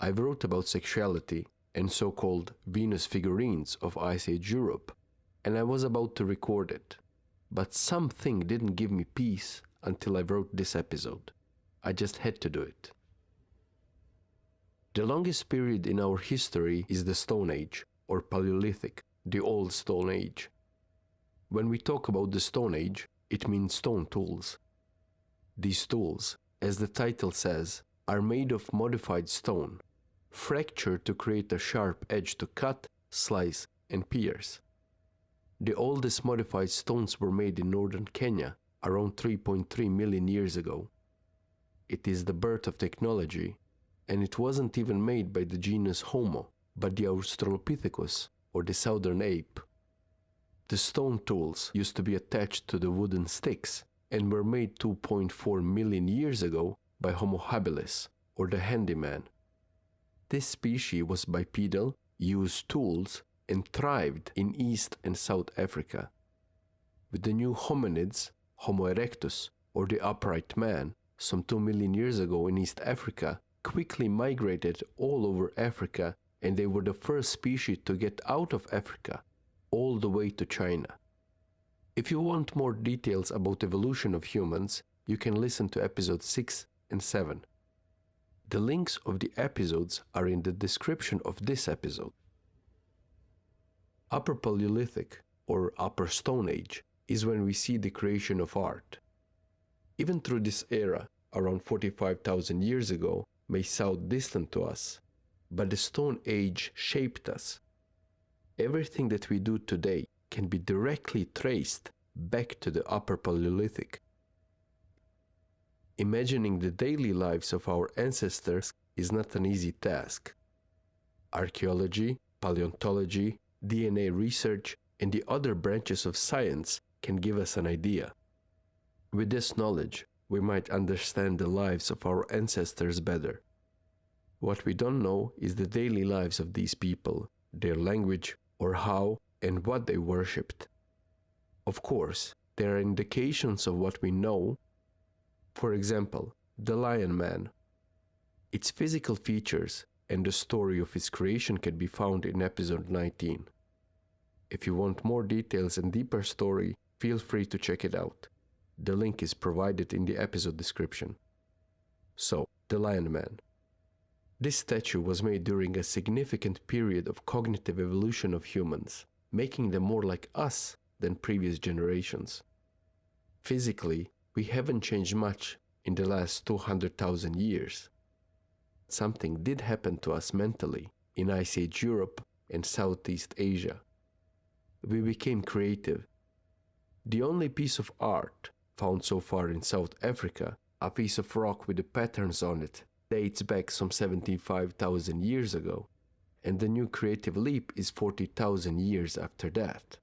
I wrote about sexuality and so-called Venus figurines of Ice Age Europe, and I was about to record it. But something didn't give me peace until I wrote this episode. I just had to do it. The longest period in our history is the Stone Age, or Paleolithic, the Old Stone Age. When we talk about the Stone Age, it means stone tools. These tools, as the title says, are made of modified stone, fractured to create a sharp edge to cut, slice, and pierce. The oldest modified stones were made in northern Kenya around 3.3 million years ago. It is the birth of technology, and it wasn't even made by the genus Homo, but the Australopithecus, or the southern ape. The stone tools used to be attached to the wooden sticks and were made 2.4 million years ago by Homo habilis, or the handyman. This species was bipedal, used tools, and thrived in East and South Africa. With the new hominids, Homo erectus, or the upright man, some 2 million years ago in East Africa, quickly migrated all over Africa, and they were the first species to get out of Africa, all the way to China. If you want more details about evolution of humans, you can listen to episodes 6 and 7. The links of the episodes are in the description of this episode. Upper Paleolithic, or Upper Stone Age, is when we see the creation of art. Even through this era, around 45,000 years ago, may sound distant to us, but the Stone Age shaped us. Everything that we do today can be directly traced back to the Upper Paleolithic. Imagining the daily lives of our ancestors is not an easy task. Archaeology, paleontology, DNA research, and the other branches of science can give us an idea. With this knowledge, we might understand the lives of our ancestors better. What we don't know is the daily lives of these people, their language, or how and what they worshipped. Of course, there are indications of what we know. For example, the Lion Man. Its physical features and the story of its creation can be found in episode 19. If you want more details and deeper story, feel free to check it out. The link is provided in the episode description. So, the Lion Man. This statue was made during a significant period of cognitive evolution of humans, making them more like us than previous generations. Physically, we haven't changed much in the last 200,000 years. Something did happen to us mentally in Ice Age Europe and Southeast Asia. We became creative. The only piece of art found so far in South Africa, a piece of rock with the patterns on it, dates back some 75,000 years ago, and the new creative leap is 40,000 years after that.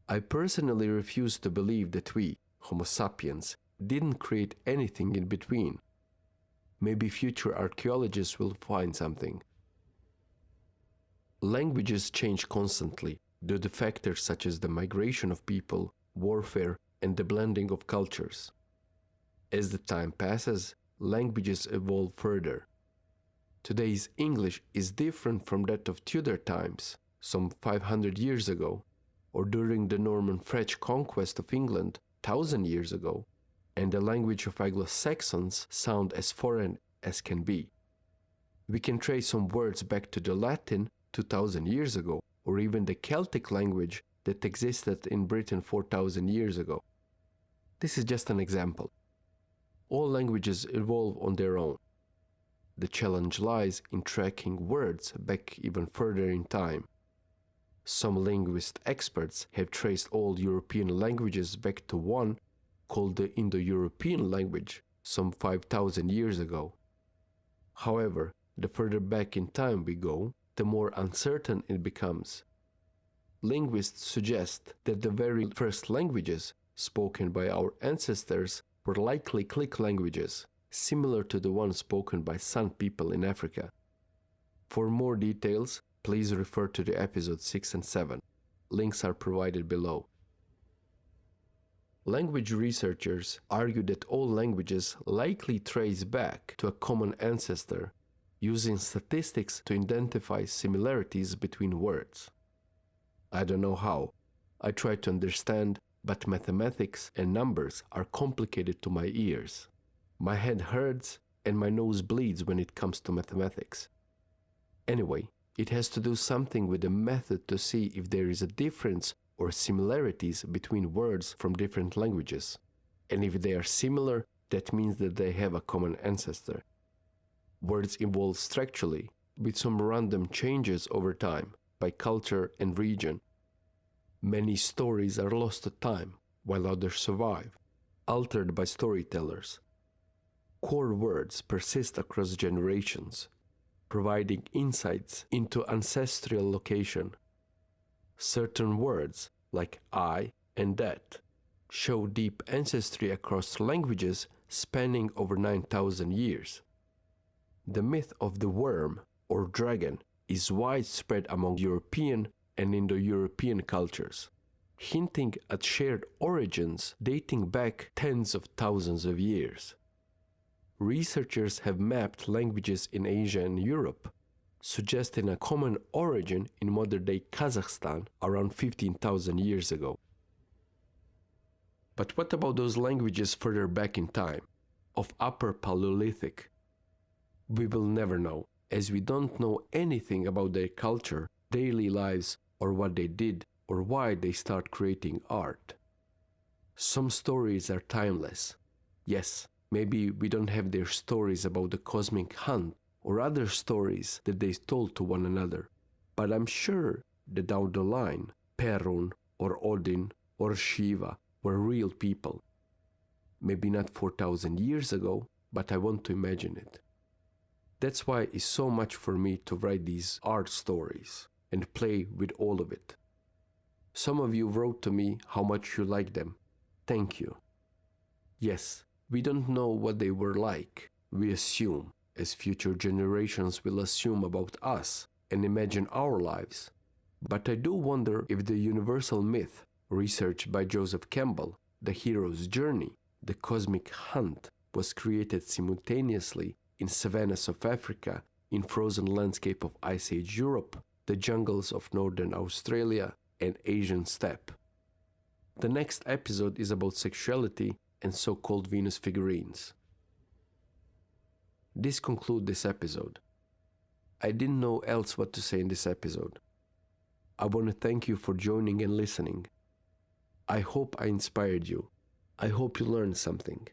I personally refuse to believe that we, Homo sapiens, didn't create anything in between. Maybe future archaeologists will find something. Languages change constantly due to factors such as the migration of people, warfare, and the blending of cultures. As the time passes, languages evolve further. Today's English is different from that of Tudor times, some 500 years ago, or during the Norman French conquest of England 1,000 years ago, and the language of Anglo-Saxons sound as foreign as can be. We can trace some words back to the Latin 2,000 years ago, or even the Celtic language that existed in Britain 4,000 years ago. This is just an example. All languages evolve on their own. The challenge lies in tracking words back even further in time. Some linguist experts have traced all European languages back to one called the Indo-European language some 5,000 years ago. However, the further back in time we go, the more uncertain it becomes. Linguists suggest that the very first languages spoken by our ancestors were likely click languages, similar to the ones spoken by San people in Africa. For more details, please refer to the episodes 6 and 7. Links are provided below. Language researchers argue that all languages likely trace back to a common ancestor, using statistics to identify similarities between words. I don't know how. I try to understand, but mathematics and numbers are complicated to my ears. My head hurts and my nose bleeds when it comes to mathematics. Anyway, it has to do something with the method to see if there is a difference or similarities between words from different languages. And if they are similar, that means that they have a common ancestor. Words evolve structurally, with some random changes over time, by culture and region. Many stories are lost to time, while others survive, altered by storytellers. Core words persist across generations, providing insights into ancestral location. Certain words, like I and that, show deep ancestry across languages spanning over 9,000 years. The myth of the worm or dragon is widespread among European and Indo-European cultures, hinting at shared origins dating back tens of thousands of years. Researchers have mapped languages in Asia and Europe, suggesting a common origin in modern-day Kazakhstan around 15,000 years ago. But what about those languages further back in time, of Upper Paleolithic? We will never know, as we don't know anything about their culture, daily lives, or what they did, or why they start creating art. Some stories are timeless. Yes, maybe we don't have their stories about the cosmic hunt or other stories that they told to one another, but I'm sure that down the line, Perun or Odin or Shiva were real people. Maybe not 4,000 years ago, but I want to imagine it. That's why it's so much for me to write these art stories and play with all of it. Some of you wrote to me how much you like them. Thank you. Yes, we don't know what they were like. We assume, as future generations will assume about us and imagine our lives. But I do wonder if the universal myth, researched by Joseph Campbell, the hero's journey, the cosmic hunt, was created simultaneously in savannas of Africa, in frozen landscape of Ice Age Europe, the jungles of northern Australia, and Asian steppe. The next episode is about sexuality and so-called Venus figurines. This concludes this episode. I didn't know else what to say in this episode. I want to thank you for joining and listening. I hope I inspired you. I hope you learned something.